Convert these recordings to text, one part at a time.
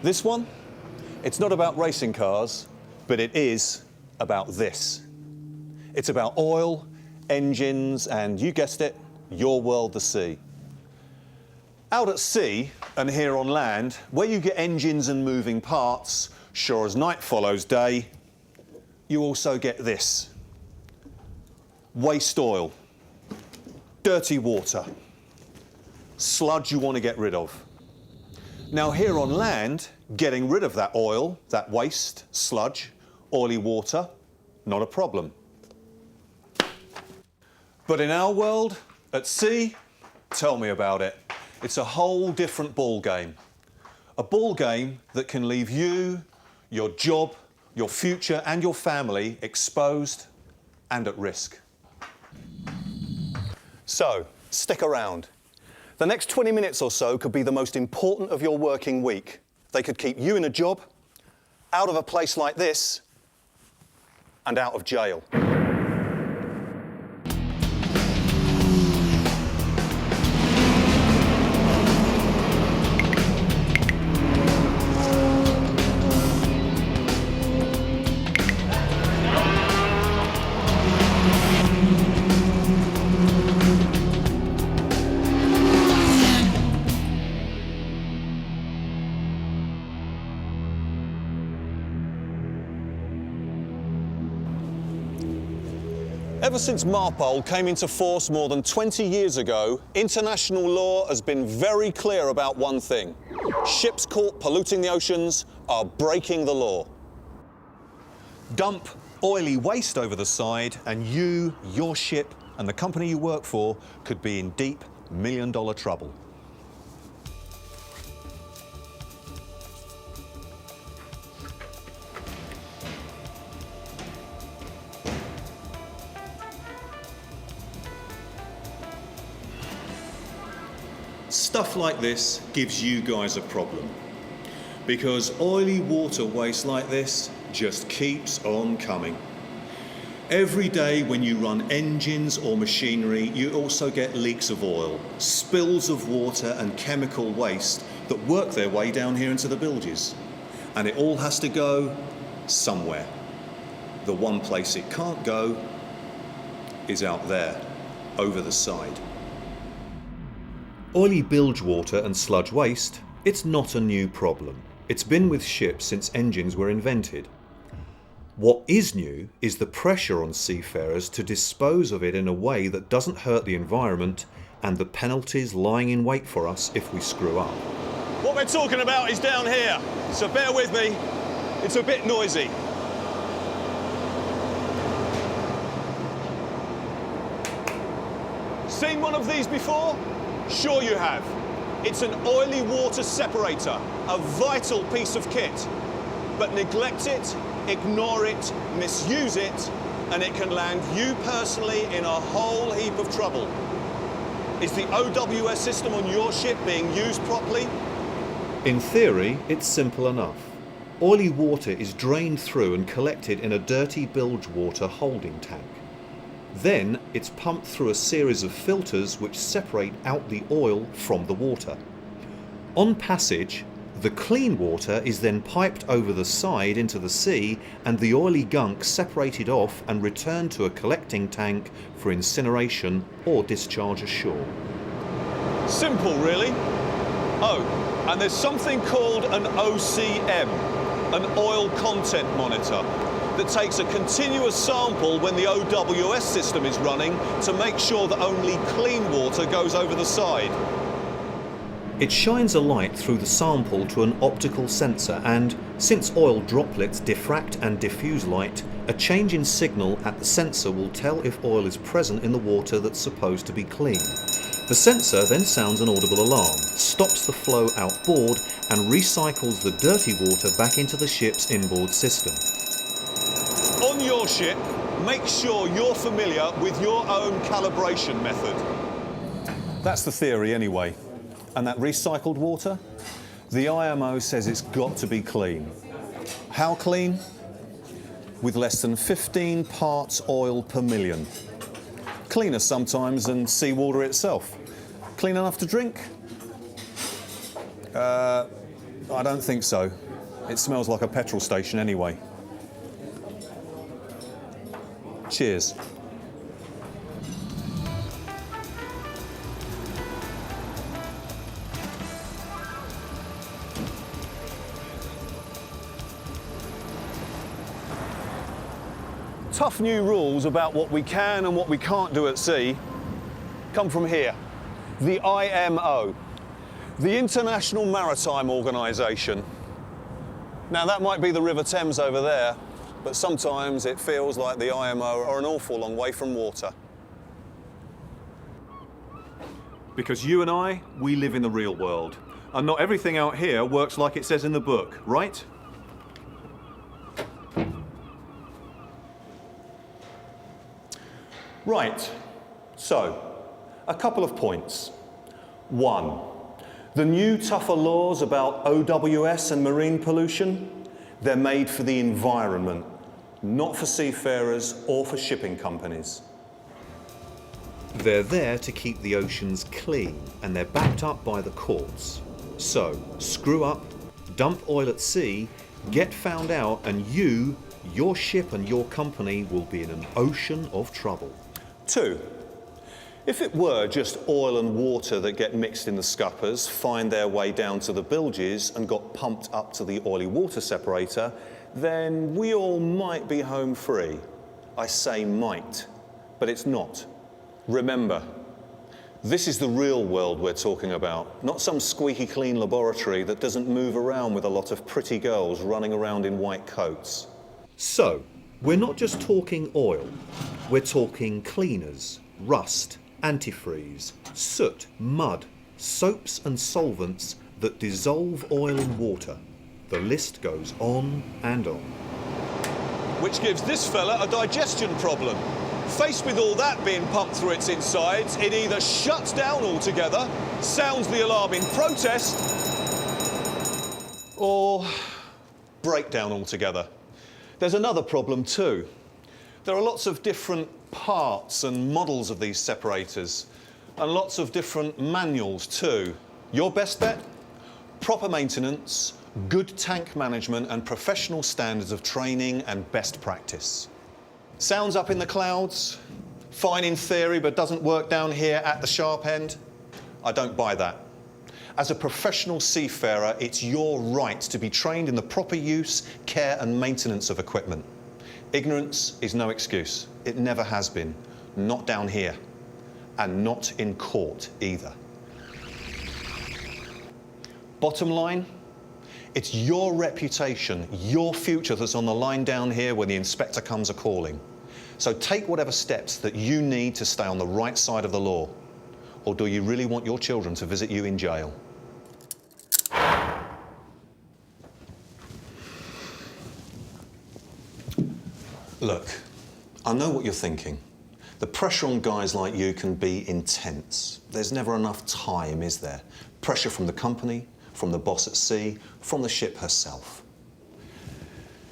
This one, it's not about racing cars, but it is about this. It's about oil, engines, and you guessed it, your world, the sea. Out at sea and here on land, where you get engines and moving parts, sure as night follows day, you also get this. Waste oil, dirty water, sludge you want to get rid of. Now here on land, getting rid of that oil, that waste, sludge, oily water, not a problem. But in our world, at sea, tell me about it. It's a whole different ball game. A ball game that can leave you, your job, your future and your family exposed and at risk. So, stick around. The next 20 minutes or so could be the most important of your working week. They could keep you in a job, out of a place like this, and out of jail. Ever since MARPOL came into force more than 20 years ago, international law has been very clear about one thing. Ships caught polluting the oceans are breaking the law. Dump oily waste over the side and you, your ship and the company you work for could be in deep million-dollar trouble. Stuff like this gives you guys a problem, because oily water waste like this just keeps on coming. Every day when you run engines or machinery, you also get leaks of oil, spills of water and chemical waste that work their way down here into the bilges. And it all has to go somewhere. The one place it can't go is out there, over the side. Oily bilge water and sludge waste, it's not a new problem. It's been with ships since engines were invented. What is new is the pressure on seafarers to dispose of it in a way that doesn't hurt the environment and the penalties lying in wait for us if we screw up. What we're talking about is down here, so bear with me, it's a bit noisy. Seen one of these before? Sure you have. It's an oily water separator, a vital piece of kit. But neglect it, ignore it, misuse it, and it can land you personally in a whole heap of trouble. Is the OWS system on your ship being used properly? In theory, it's simple enough. Oily water is drained through and collected in a dirty bilge water holding tank. Then it's pumped through a series of filters which separate out the oil from the water. On passage, the clean water is then piped over the side into the sea and the oily gunk separated off and returned to a collecting tank for incineration or discharge ashore. Simple, really. Oh, and there's something called an OCM, an oil content monitor, that takes a continuous sample when the OWS system is running to make sure that only clean water goes over the side. It shines a light through the sample to an optical sensor and, since oil droplets diffract and diffuse light, a change in signal at the sensor will tell if oil is present in the water that's supposed to be clean. The sensor then sounds an audible alarm, stops the flow outboard and recycles the dirty water back into the ship's inboard system. On your ship, make sure you're familiar with your own calibration method. That's the theory anyway. And that recycled water? The IMO says it's got to be clean. How clean? With less than 15 parts oil per million. Cleaner sometimes than seawater itself. Clean enough to drink? I don't think so. It smells like a petrol station anyway. Cheers. Tough new rules about what we can and what we can't do at sea come from here, the IMO, the International Maritime Organization. Now that might be the River Thames over there, but sometimes it feels like the IMO are an awful long way from water. Because you and I, we live in the real world, and not everything out here works like it says in the book, right? Right, so, a couple of points. One, the new tougher laws about OWS and marine pollution, they're made for the environment, not for seafarers or for shipping companies. They're there to keep the oceans clean, and they're backed up by the courts. So, screw up, dump oil at sea, get found out, and you, your ship and your company will be in an ocean of trouble. Two, if it were just oil and water that get mixed in the scuppers, find their way down to the bilges and got pumped up to the oily water separator, then we all might be home free. I say might, but it's not. Remember, this is the real world we're talking about, not some squeaky clean laboratory that doesn't move around with a lot of pretty girls running around in white coats. So, we're not just talking oil, we're talking cleaners, rust, antifreeze, soot, mud, soaps and solvents that dissolve oil in water. The list goes on and on. Which gives this fella a digestion problem. Faced with all that being pumped through its insides, it either shuts down altogether, sounds the alarm in protest, or break down altogether. There's another problem too. There are lots of different parts and models of these separators, and lots of different manuals too. Your best bet? Proper maintenance, good tank management, and professional standards of training and best practice. Sounds up in the clouds, fine in theory, but doesn't work down here at the sharp end? I don't buy that. As a professional seafarer, it's your right to be trained in the proper use, care and maintenance of equipment. Ignorance is no excuse. It never has been. Not down here. And not in court either. Bottom line, it's your reputation, your future that's on the line down here when the inspector comes a-calling. So take whatever steps that you need to stay on the right side of the law. Or do you really want your children to visit you in jail? Look, I know what you're thinking. The pressure on guys like you can be intense. There's never enough time, is there? Pressure from the company, from the boss at sea, from the ship herself.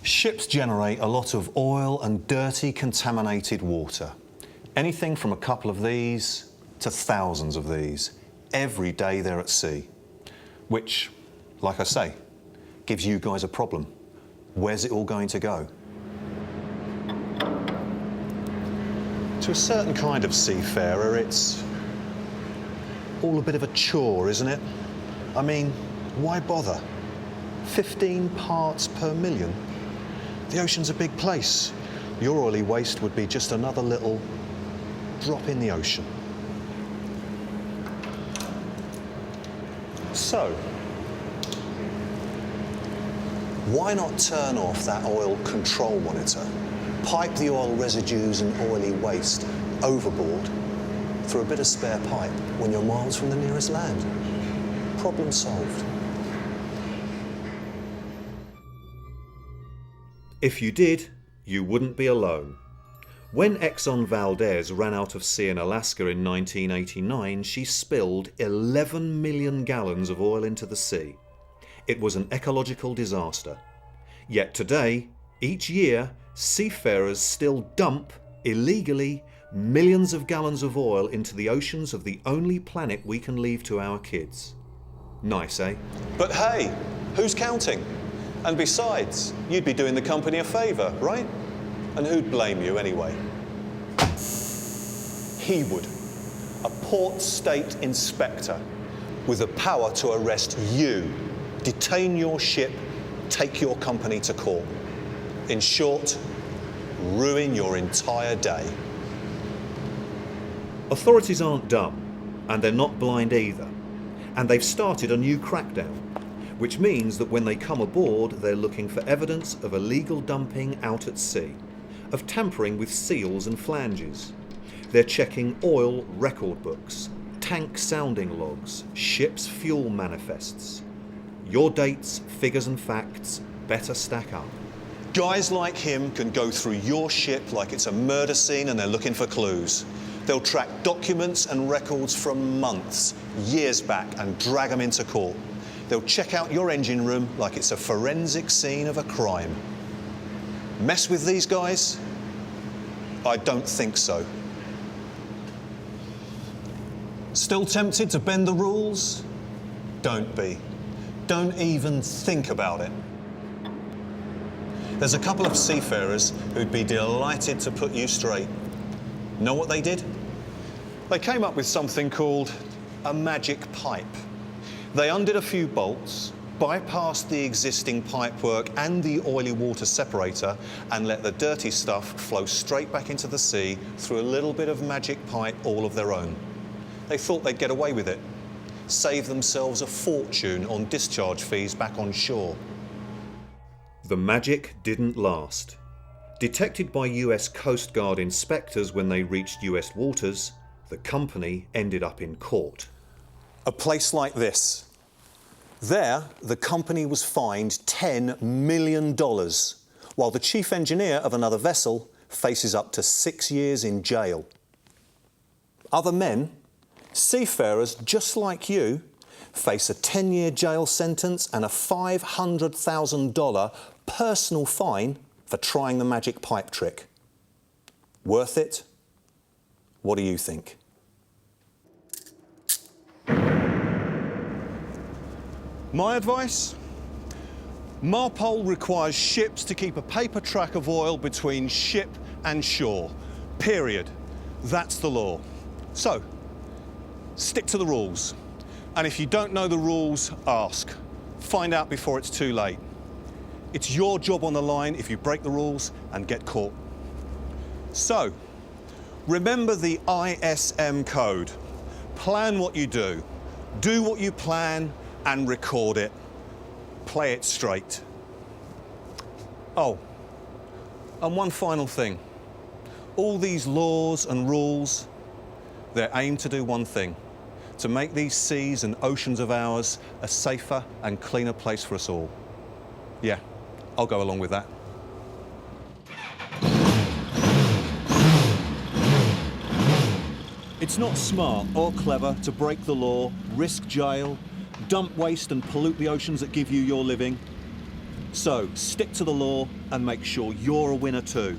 Ships generate a lot of oil and dirty, contaminated water. Anything from a couple of these to thousands of these every day they're at sea. Which, like I say, gives you guys a problem. Where's it all going to go? To a certain kind of seafarer, it's all a bit of a chore, isn't it? I mean, why bother? 15 parts per million? The ocean's a big place. Your oily waste would be just another little drop in the ocean. So, why not turn off that oil control monitor? Pipe the oil residues and oily waste overboard through a bit of spare pipe when you're miles from the nearest land. Problem solved. If you did, you wouldn't be alone. When Exxon Valdez ran out of sea in Alaska in 1989, she spilled 11 million gallons of oil into the sea. It was an ecological disaster. Yet today, each year, seafarers still dump, illegally, millions of gallons of oil into the oceans of the only planet we can leave to our kids. Nice, eh? But hey, Who's counting? And besides, you'd be doing the company a favour, right? And who'd blame you anyway? He would. A port state inspector with the power to arrest you, detain your ship, take your company to court. In short, ruin your entire day. Authorities aren't dumb, and they're not blind either. And they've started a new crackdown, which means that when they come aboard, they're looking for evidence of illegal dumping out at sea, of tampering with seals and flanges. They're checking oil record books, tank sounding logs, ship's fuel manifests. Your dates, figures and facts better stack up. Guys like him can go through your ship like it's a murder scene and they're looking for clues. They'll track documents and records from months, years back and drag them into court. They'll check out your engine room like it's a forensic scene of a crime. Mess with these guys? I don't think so. Still tempted to bend the rules? Don't be. Don't even think about it. There's a couple of seafarers who'd be delighted to put you straight. Know what they did? They came up with something called a magic pipe. They undid a few bolts, bypassed the existing pipework and the oily water separator, and let the dirty stuff flow straight back into the sea through a little bit of magic pipe all of their own. They thought they'd get away with it, save themselves a fortune on discharge fees back on shore. The magic didn't last. Detected by US Coast Guard inspectors when they reached US waters, the company ended up in court. A place like this. There, the company was fined $10 million, while the chief engineer of another vessel faces up to 6 years in jail. Other men, seafarers just like you, face a 10-year jail sentence and a $500,000 personal fine for trying the magic pipe trick. Worth it? What do you think? My advice? MARPOL requires ships to keep a paper track of oil between ship and shore. Period. That's the law. So, stick to the rules. And if you don't know the rules, ask. Find out before it's too late. It's your job on the line if you break the rules and get caught. So, remember the ISM code. Plan what you do what you plan, and record it. Play it straight. Oh, and one final thing. All these laws and rules, they're aimed to do one thing: to make these seas and oceans of ours a safer and cleaner place for us all. Yeah, I'll go along with that. It's not smart or clever to break the law, risk jail, dump waste and pollute the oceans that give you your living. So stick to the law and make sure you're a winner too.